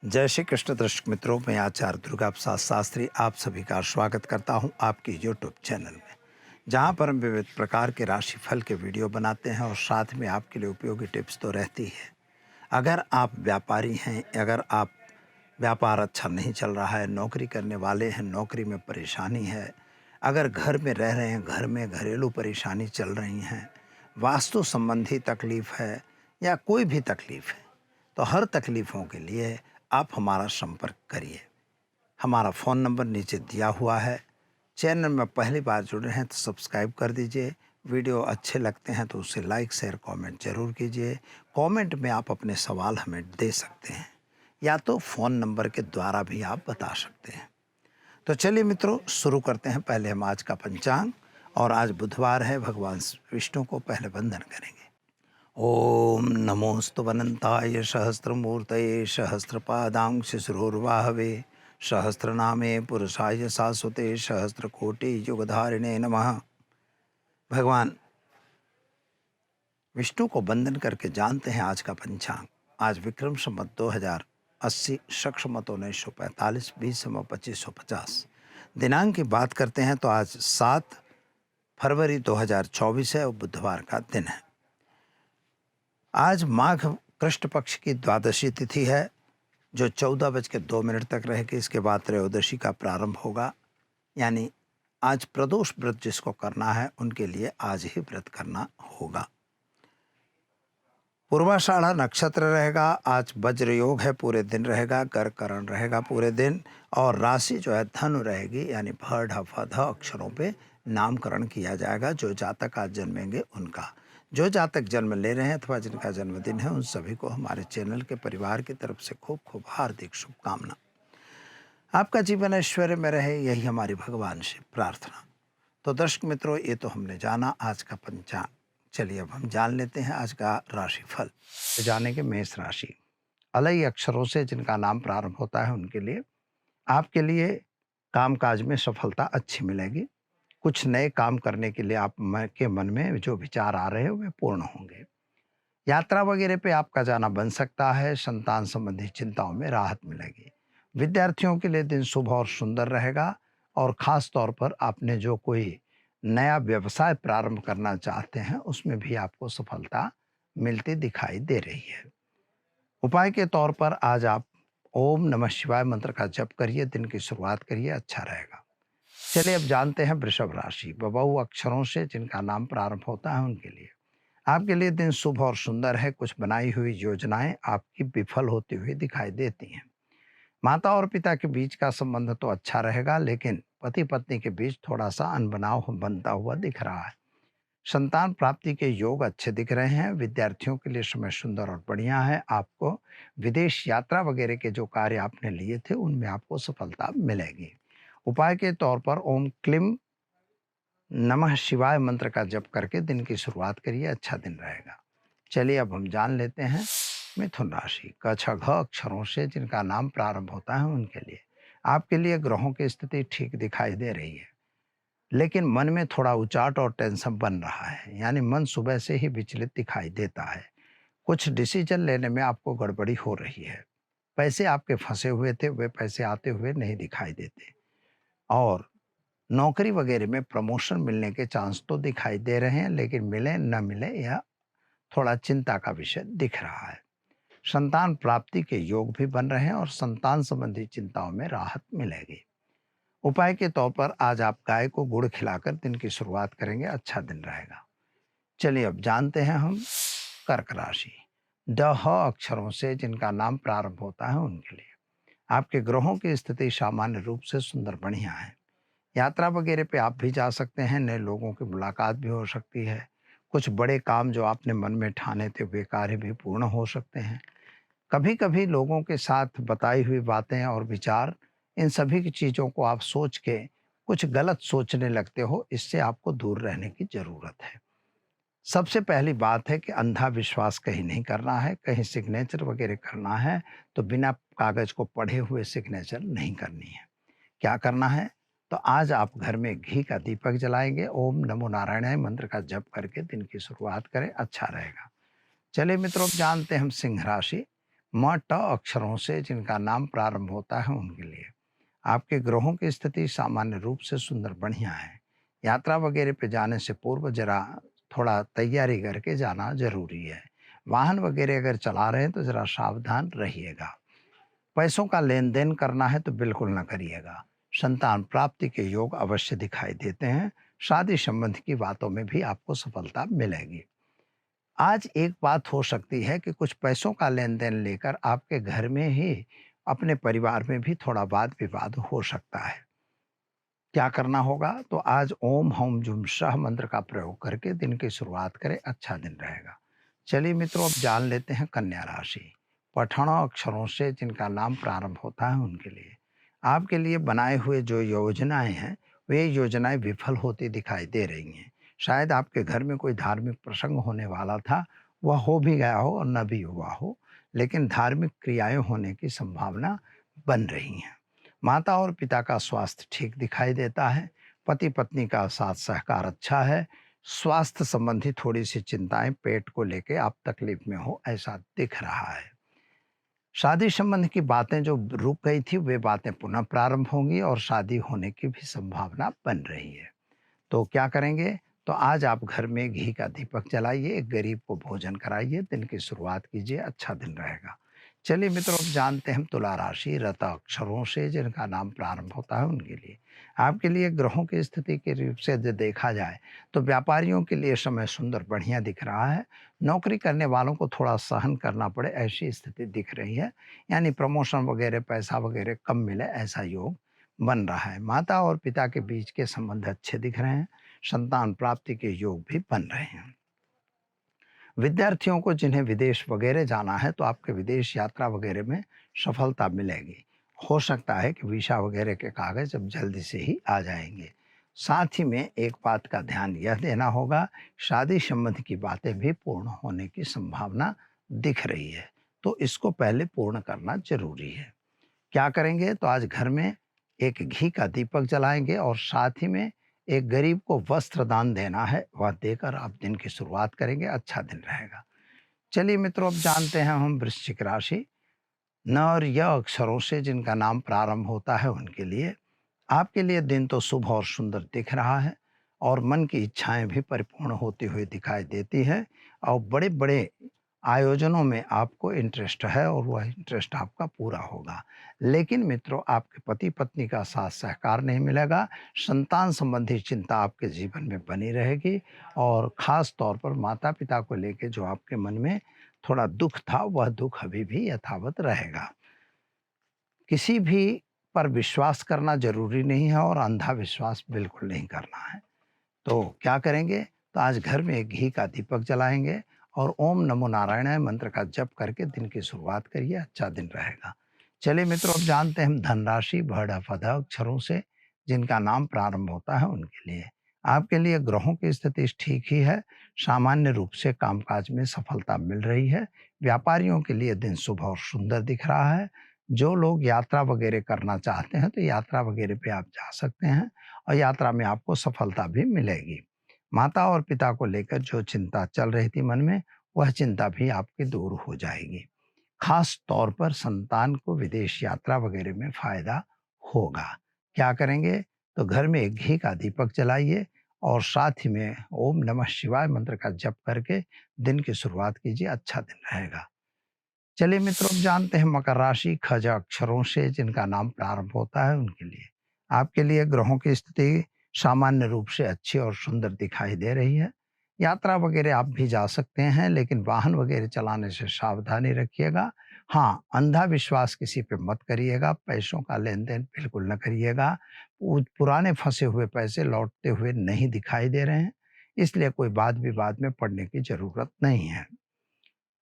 जय श्री कृष्ण दर्शक मित्रों, मैं आचार्य दुर्गा प्रसाद शास्त्री आप सभी का स्वागत करता हूं आपके यूट्यूब चैनल में, जहां पर हम विविध प्रकार के राशिफल के वीडियो बनाते हैं और साथ में आपके लिए उपयोगी टिप्स तो रहती है। अगर आप व्यापारी हैं, अगर आप व्यापार अच्छा नहीं चल रहा है, नौकरी करने वाले हैं, नौकरी में परेशानी है, अगर घर में रह रहे हैं, घर में घरेलू परेशानी चल रही हैं, वास्तु संबंधी तकलीफ़ है या कोई भी तकलीफ़ है, तो हर तकलीफ़ों के लिए आप हमारा संपर्क करिए। हमारा फ़ोन नंबर नीचे दिया हुआ है। चैनल में पहली बार जुड़े हैं तो सब्सक्राइब कर दीजिए। वीडियो अच्छे लगते हैं तो उसे लाइक शेयर कमेंट ज़रूर कीजिए। कमेंट में आप अपने सवाल हमें दे सकते हैं या तो फ़ोन नंबर के द्वारा भी आप बता सकते हैं। तो चलिए मित्रों, शुरू करते हैं। पहले हम आज का पंचांग, और आज बुधवार है। भगवान विष्णु को पहले वंदन करेंगे। ओम नमोस्तु अनंताय सहस्रमूर्तये सहस्रपादांश शिरोर्वाहवे सहस्रनामे पुरुषाय शाश्वते सहस्रकोटि युगधारिणे नमः। भगवान विष्णु को वंदन करके जानते हैं आज का पंचांग। आज विक्रम संवत 2080, शक्षमत 1945, 20 2550। दिनांक की बात करते हैं तो आज 7 फरवरी 2024 है और बुधवार का दिन है। आज माघ कृष्ण पक्ष की द्वादशी तिथि है, जो 14:02 तक रहेगी। इसके बाद त्रयोदशी का प्रारंभ होगा। यानी आज प्रदोष व्रत जिसको करना है उनके लिए आज ही व्रत करना होगा। पूर्वाषाढ़ा नक्षत्र रहेगा। आज वज्र योग है, पूरे दिन रहेगा। करकरण रहेगा पूरे दिन, और राशि जो है धनु रहेगी। यानी भ ढ फ ध अक्षरों पे नामकरण किया जाएगा। जो जातक आज जन्मेंगे उनका, जो जातक जन्म ले रहे हैं अथवा जिनका जन्मदिन है, उन सभी को हमारे चैनल के परिवार की तरफ से खूब खूब हार्दिक शुभकामना। आपका जीवन ऐश्वर्य में रहे, यही हमारी भगवान से प्रार्थना। तो दर्शक मित्रों, ये तो हमने जाना आज का पंचांग। चलिए अब हम जान लेते हैं आज का राशिफल। तो जानेंगे मेष राशि। अलई अक्षरों से जिनका नाम प्रारंभ होता है उनके लिए, आपके लिए कामकाज में सफलता अच्छी मिलेगी। कुछ नए काम करने के लिए आप के मन में जो विचार आ रहे हैं वे पूर्ण होंगे। यात्रा वगैरह पे आपका जाना बन सकता है। संतान संबंधी चिंताओं में राहत मिलेगी। विद्यार्थियों के लिए दिन शुभ और सुंदर रहेगा, और ख़ास तौर पर आपने जो कोई नया व्यवसाय प्रारंभ करना चाहते हैं उसमें भी आपको सफलता मिलती दिखाई दे रही है। उपाय के तौर पर आज आप ओम नमः शिवाय मंत्र का जप करिए, दिन की शुरुआत करिए, अच्छा रहेगा। चलिए अब जानते हैं वृषभ राशि। बबऊ अक्षरों से जिनका नाम प्रारंभ होता है उनके लिए, आपके लिए दिन शुभ और सुंदर है। कुछ बनाई हुई योजनाएं आपकी विफल होती हुई दिखाई देती हैं। माता और पिता के बीच का संबंध तो अच्छा रहेगा, लेकिन पति पत्नी के बीच थोड़ा सा अनबनाव बनता हुआ दिख रहा है। संतान प्राप्ति के योग अच्छे दिख रहे हैं। विद्यार्थियों के लिए समय सुंदर और बढ़िया है। आपको विदेश यात्रा वगैरह के जो कार्य आपने लिए थे उनमें आपको सफलता मिलेगी। उपाय के तौर पर ओम क्लीम नमः शिवाय मंत्र का जप करके दिन की शुरुआत करिए, अच्छा दिन रहेगा। चलिए अब हम जान लेते हैं मिथुन राशि। क छ घ अक्षरों से जिनका नाम प्रारंभ होता है उनके लिए, आपके लिए ग्रहों की स्थिति ठीक दिखाई दे रही है, लेकिन मन में थोड़ा उचाट और टेंशन बन रहा है। यानी मन सुबह से ही विचलित दिखाई देता है। कुछ डिसीजन लेने में आपको गड़बड़ी हो रही है। पैसे आपके फंसे हुए थे, वे पैसे आते हुए नहीं दिखाई देते, और नौकरी वगैरह में प्रमोशन मिलने के चांस तो दिखाई दे रहे हैं, लेकिन मिले न मिले यह थोड़ा चिंता का विषय दिख रहा है। संतान प्राप्ति के योग भी बन रहे हैं, और संतान संबंधी चिंताओं में राहत मिलेगी। उपाय के तौर पर आज आप गाय को गुड़ खिलाकर दिन की शुरुआत करेंगे, अच्छा दिन रहेगा। चलिए अब जानते हैं हम कर्क राशि। ड ह अक्षरों से जिनका नाम प्रारंभ होता है उनके लिए, आपके ग्रहों की स्थिति सामान्य रूप से सुंदर बढ़िया है। यात्रा वगैरह पे आप भी जा सकते हैं। नए लोगों की मुलाकात भी हो सकती है। कुछ बड़े काम जो आपने मन में ठाने थे वे कार्य भी पूर्ण हो सकते हैं। कभी कभी लोगों के साथ बताई हुई बातें और विचार, इन सभी की चीज़ों को आप सोच के कुछ गलत सोचने लगते हो। इससे आपको दूर रहने की ज़रूरत है। सबसे पहली बात है कि अंधा विश्वास कहीं नहीं करना है। कहीं सिग्नेचर वगैरह करना है तो बिना कागज़ को पढ़े हुए सिग्नेचर नहीं करनी है। क्या करना है? तो आज आप घर में घी का दीपक जलाएंगे, ओम नमो नारायणाय मंत्र का जप करके दिन की शुरुआत करें, अच्छा रहेगा। चलिए मित्रों, अब जानते हैं हम सिंह राशि। म, ट अक्षरों से जिनका नाम प्रारंभ होता है उनके लिए आपके ग्रहों की स्थिति सामान्य रूप से सुंदर बढ़िया है। यात्रा वगैरह पे जाने से पूर्व जरा थोड़ा तैयारी करके जाना ज़रूरी है। वाहन वगैरह अगर चला रहे हैं तो ज़रा सावधान रहिएगा। पैसों का लेन-देन करना है तो बिल्कुल ना करिएगा। संतान प्राप्ति के योग अवश्य दिखाई देते हैं। शादी संबंध की बातों में भी आपको सफलता मिलेगी। आज एक बात हो सकती है कि कुछ पैसों का लेन-देन लेकर आपके घर में ही अपने परिवार में भी थोड़ा वाद-विवाद हो सकता है। क्या करना होगा? तो आज ओम हौम जुम सह मंत्र का प्रयोग करके दिन की शुरुआत करें, अच्छा दिन रहेगा। चलिए मित्रों, अब जान लेते हैं कन्या राशि। पठण अक्षरों से जिनका नाम प्रारंभ होता है उनके लिए आपके लिए बनाए हुए जो योजनाएं हैं, वे योजनाएं विफल होती दिखाई दे रही हैं। शायद आपके घर में कोई धार्मिक प्रसंग होने वाला था, वह हो भी गया हो और न भी हुआ हो, लेकिन धार्मिक क्रियाएं होने की संभावना बन रही हैं। माता और पिता का स्वास्थ्य ठीक दिखाई देता है। पति पत्नी का साथ सहकार अच्छा है। स्वास्थ्य संबंधी थोड़ी सी चिंताएं पेट को लेके आप तकलीफ में हो ऐसा दिख रहा है। शादी संबंध की बातें जो रुक गई थी वे बातें पुनः प्रारंभ होंगी और शादी होने की भी संभावना बन रही है। तो क्या करेंगे? तो आज आप घर में घी का दीपक जलाइए, एक गरीब को भोजन कराइए, दिन की शुरुआत कीजिए, अच्छा दिन रहेगा। चलिए मित्रों, अब जानते हैं हम तुला राशि रत अक्षरों से जिनका नाम प्रारंभ होता है उनके लिए आपके लिए ग्रहों की स्थिति के रूप से यदि देखा जाए तो व्यापारियों के लिए समय सुंदर बढ़िया दिख रहा है। नौकरी करने वालों को थोड़ा सहन करना पड़े ऐसी स्थिति दिख रही है, यानी प्रमोशन वगैरह पैसा वगैरह कम मिले ऐसा योग बन रहा है। माता और पिता के बीच के संबंध अच्छे दिख रहे हैं। संतान प्राप्ति के योग भी बन रहे हैं। विद्यार्थियों को जिन्हें विदेश वगैरह जाना है तो आपके विदेश यात्रा वगैरह में सफलता मिलेगी। हो सकता है कि वीसा वगैरह के कागज अब जल्दी से ही आ जाएंगे। साथ ही में एक बात का ध्यान यह देना होगा, शादी संबंध की बातें भी पूर्ण होने की संभावना दिख रही है, तो इसको पहले पूर्ण करना जरूरी है। क्या करेंगे? तो आज घर में एक घी का दीपक जलाएंगे और साथ ही में एक गरीब को वस्त्र दान देना है, वह देकर आप दिन की शुरुआत करेंगे, अच्छा दिन रहेगा। चलिए मित्रों, अब जानते हैं हम वृश्चिक राशि। न और य अक्षरों से जिनका नाम प्रारंभ होता है उनके लिए आपके लिए दिन तो शुभ और सुंदर दिख रहा है और मन की इच्छाएं भी परिपूर्ण होती हुई दिखाई देती है और बड़े बड़े आयोजनों में आपको इंटरेस्ट है और वह इंटरेस्ट आपका पूरा होगा। लेकिन मित्रों, आपके पति पत्नी का साथ सहकार नहीं मिलेगा। संतान संबंधी चिंता आपके जीवन में बनी रहेगी और ख़ास तौर पर माता पिता को लेके जो आपके मन में थोड़ा दुख था, वह दुख अभी भी यथावत रहेगा। किसी भी पर विश्वास करना ज़रूरी नहीं है और अंधा विश्वास बिल्कुल नहीं करना है। तो क्या करेंगे? तो आज घर में एक घी का दीपक जलाएँगे और ओम नमो नारायणाय मंत्र का जप करके दिन की शुरुआत करिए, अच्छा दिन रहेगा। चलिए मित्रों, अब जानते हैं हम धनराशि भड़ फध अक्षरों से जिनका नाम प्रारंभ होता है उनके लिए आपके लिए ग्रहों की स्थिति ठीक ही है। सामान्य रूप से कामकाज में सफलता मिल रही है। व्यापारियों के लिए दिन शुभ और सुंदर दिख रहा है। जो लोग यात्रा वगैरह करना चाहते हैं तो यात्रा वगैरह पे आप जा सकते हैं और यात्रा में आपको सफलता भी मिलेगी। माता और पिता को लेकर जो चिंता चल रही थी मन में, वह चिंता भी आपकी दूर हो जाएगी। खास तौर पर संतान को विदेश यात्रा वगैरह में फायदा होगा। क्या करेंगे? तो घर में एक घी का दीपक जलाइए और साथ ही में ओम नमः शिवाय मंत्र का जप करके दिन की शुरुआत कीजिए, अच्छा दिन रहेगा। चलिए मित्रों, अब जानते हैं मकर राशि खज अक्षरों से जिनका नाम प्रारंभ होता है उनके लिए आपके लिए ग्रहों की स्थिति सामान्य रूप से अच्छी और सुंदर दिखाई दे रही है। यात्रा वगैरह आप भी जा सकते हैं, लेकिन वाहन वगैरह चलाने से सावधानी रखिएगा। हाँ, अंधा विश्वास किसी पे मत करिएगा। पैसों का लेन देन बिल्कुल न करिएगा। पुराने फंसे हुए पैसे लौटते हुए नहीं दिखाई दे रहे हैं, इसलिए कोई वाद विवाद में पड़ने की जरूरत नहीं है।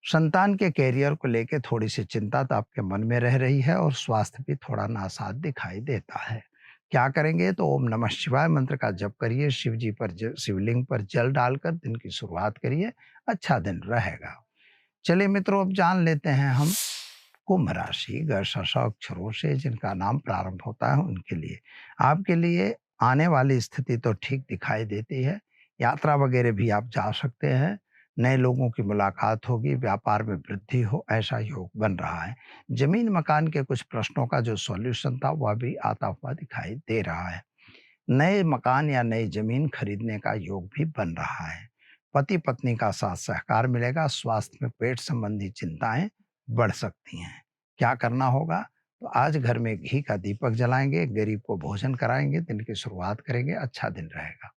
संतान के कैरियर को लेके थोड़ी-सी चिंता तो आपके मन में रह रही है और स्वास्थ्य भी थोड़ा नासाज दिखाई देता है। क्या करेंगे? तो ओम नमः शिवाय मंत्र का जप करिए, शिव जी पर शिवलिंग पर जल डालकर दिन की शुरुआत करिए, अच्छा दिन रहेगा। चलिए मित्रों, अब जान लेते हैं हम कुंभ राशि ग श श अक्षरों से जिनका नाम प्रारंभ होता है उनके लिए आपके लिए आने वाली स्थिति तो ठीक दिखाई देती है। यात्रा वगैरह भी आप जा सकते हैं। नए लोगों की मुलाकात होगी, व्यापार में वृद्धि हो, ऐसा योग बन रहा है। जमीन मकान के कुछ प्रश्नों का जो सॉल्यूशन था वह भी आता हुआ दिखाई दे रहा है। नए मकान या नई जमीन खरीदने का योग भी बन रहा है। पति पत्नी का साथ सहकार मिलेगा। स्वास्थ्य में पेट संबंधी चिंताएं बढ़ सकती हैं। क्या करना होगा? तो आज घर में घी का दीपक जलाएंगे, गरीब को भोजन कराएंगे, दिन की शुरुआत करेंगे, अच्छा दिन रहेगा।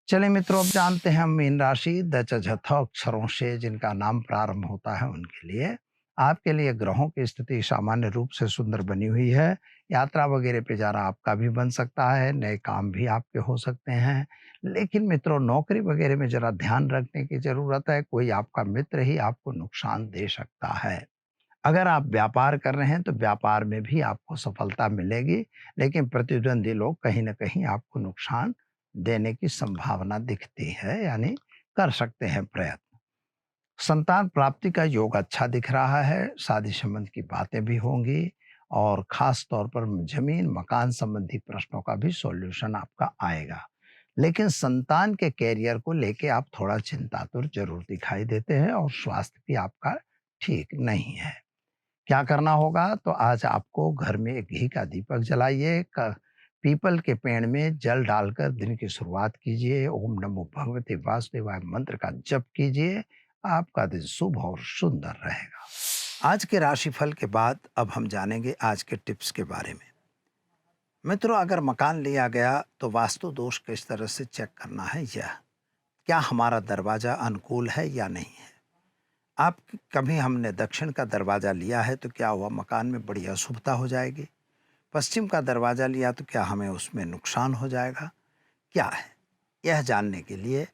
चलिए मित्रों, अब जानते हैं हम मीन राशि दचझथ अक्षरों से जिनका नाम प्रारंभ होता है उनके लिए। आपके लिए ग्रहों की स्थिति सामान्य रूप से सुंदर बनी हुई है। यात्रा वगैरह पे जाना आपका भी बन सकता है, नए काम भी आपके हो सकते हैं। लेकिन मित्रों, नौकरी वगैरह में जरा ध्यान रखने की जरूरत है। कोई आपका मित्र ही आपको नुकसान दे सकता है। अगर आप व्यापार कर रहे हैं तो व्यापार में भी आपको सफलता मिलेगी, लेकिन प्रतिद्वंदी लोग कहीं ना कहीं आपको नुकसान देने की संभावना दिखती है, यानी कर सकते हैं प्रयत्न। संतान प्राप्ति का योग अच्छा दिख रहा है। शादी संबंध की बातें भी होंगी और खास तौर पर जमीन मकान संबंधी प्रश्नों का भी सॉल्यूशन आपका आएगा। लेकिन संतान के कैरियर को लेके आप थोड़ा चिंतातुर जरूर दिखाई देते हैं और स्वास्थ्य भी आपका ठीक नहीं है। क्या करना होगा? तो आज आपको घर में एक घी का दीपक जलाइए, पीपल के पेड़ में जल डालकर दिन की शुरुआत कीजिए, ओम नमो भगवते वासुदेवाय मंत्र का जप कीजिए। आपका दिन शुभ और सुंदर रहेगा। आज के राशिफल के बाद अब हम जानेंगे आज के टिप्स के बारे में। मित्रों, अगर मकान लिया गया तो वास्तु दोष किस तरह से चेक करना है यह, क्या हमारा दरवाजा अनुकूल है या नहीं है। आप कभी हमने दक्षिण का दरवाज़ा लिया है तो क्या हुआ, मकान में बड़ी अशुभता हो जाएगी। पश्चिम का दरवाज़ा लिया तो क्या हमें उसमें नुकसान हो जाएगा, क्या है? यह जानने के लिए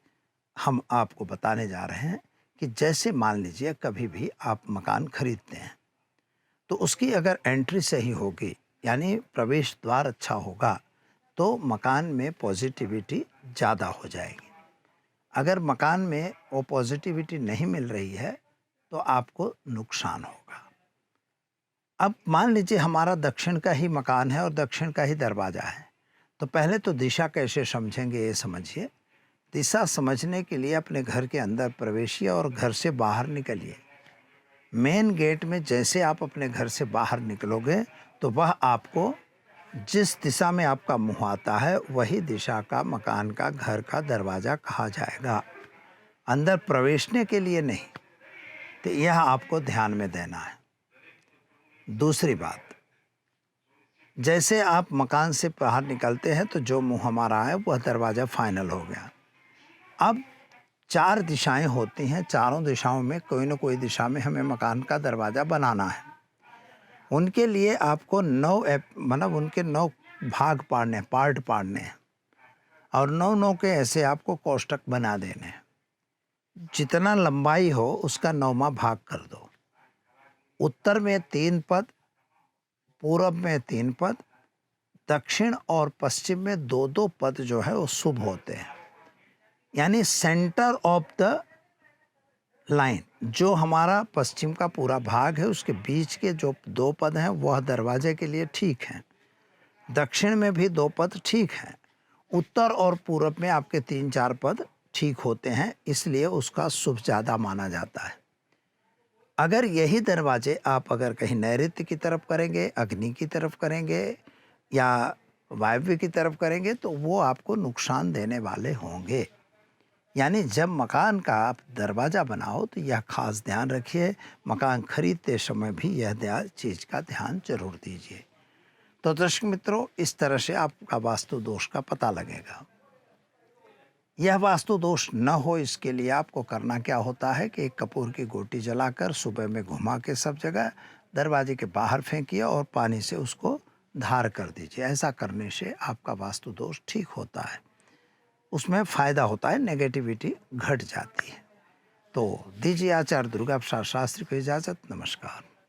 हम आपको बताने जा रहे हैं कि जैसे मान लीजिए कभी भी आप मकान खरीदते हैं तो उसकी अगर एंट्री सही होगी, यानी प्रवेश द्वार अच्छा होगा, तो मकान में पॉजिटिविटी ज़्यादा हो जाएगी। अगर मकान में वो पॉजिटिविटी नहीं मिल रही है तो आपको नुकसान होगा। अब मान लीजिए हमारा दक्षिण का ही मकान है और दक्षिण का ही दरवाज़ा है, तो पहले तो दिशा कैसे समझेंगे ये समझिए। दिशा समझने के लिए अपने घर के अंदर प्रवेशिए और घर से बाहर निकलिए। मेन गेट में जैसे आप अपने घर से बाहर निकलोगे तो वह आपको जिस दिशा में आपका मुंह आता है वही दिशा का मकान का घर का दरवाज़ा कहा जाएगा, अंदर प्रवेशने के लिए नहीं। तो यह आपको ध्यान में देना है। दूसरी बात, जैसे आप मकान से बाहर निकलते हैं तो जो मुंह हमारा है वह दरवाज़ा फाइनल हो गया। अब 4 दिशाएं होती हैं, चारों दिशाओं में कोई न कोई दिशा में हमें मकान का दरवाज़ा बनाना है। उनके लिए आपको 9 मतलब उनके 9 भाग पाड़ने, पार्ट पाड़ने हैं और 9-9 के ऐसे आपको कोष्ठक बना देने हैं। जितना लंबाई हो उसका 9वां भाग कर दो। उत्तर में 3 पद, पूरब में 3 पद, दक्षिण और पश्चिम में 2-2 पद जो है वो शुभ होते हैं। यानी सेंटर ऑफ द लाइन, जो हमारा पश्चिम का पूरा भाग है उसके बीच के जो 2 पद हैं वह दरवाजे के लिए ठीक हैं। दक्षिण में भी 2 पद ठीक हैं। उत्तर और पूरब में आपके 3-4 पद ठीक होते हैं, इसलिए उसका शुभ ज़्यादा माना जाता है। अगर यही दरवाजे आप अगर कहीं नैऋत्य की तरफ करेंगे, अग्नि की तरफ करेंगे या वायव्य की तरफ करेंगे तो वो आपको नुकसान देने वाले होंगे। यानी जब मकान का आप दरवाज़ा बनाओ तो यह खास ध्यान रखिए। मकान खरीदते समय भी यह चीज़ का ध्यान जरूर दीजिए। तो दर्शक मित्रों, इस तरह से आपका वास्तु दोष का पता लगेगा। यह वास्तु दोष न हो इसके लिए आपको करना क्या होता है कि एक कपूर की गोटी जलाकर सुबह में घुमा के सब जगह दरवाजे के बाहर फेंकिए और पानी से उसको धार कर दीजिए। ऐसा करने से आपका वास्तु दोष ठीक होता है, उसमें फ़ायदा होता है, नेगेटिविटी घट जाती है। तो दीजिए आचार्य दुर्गा प्रसाद शास्त्री को इजाज़त। नमस्कार।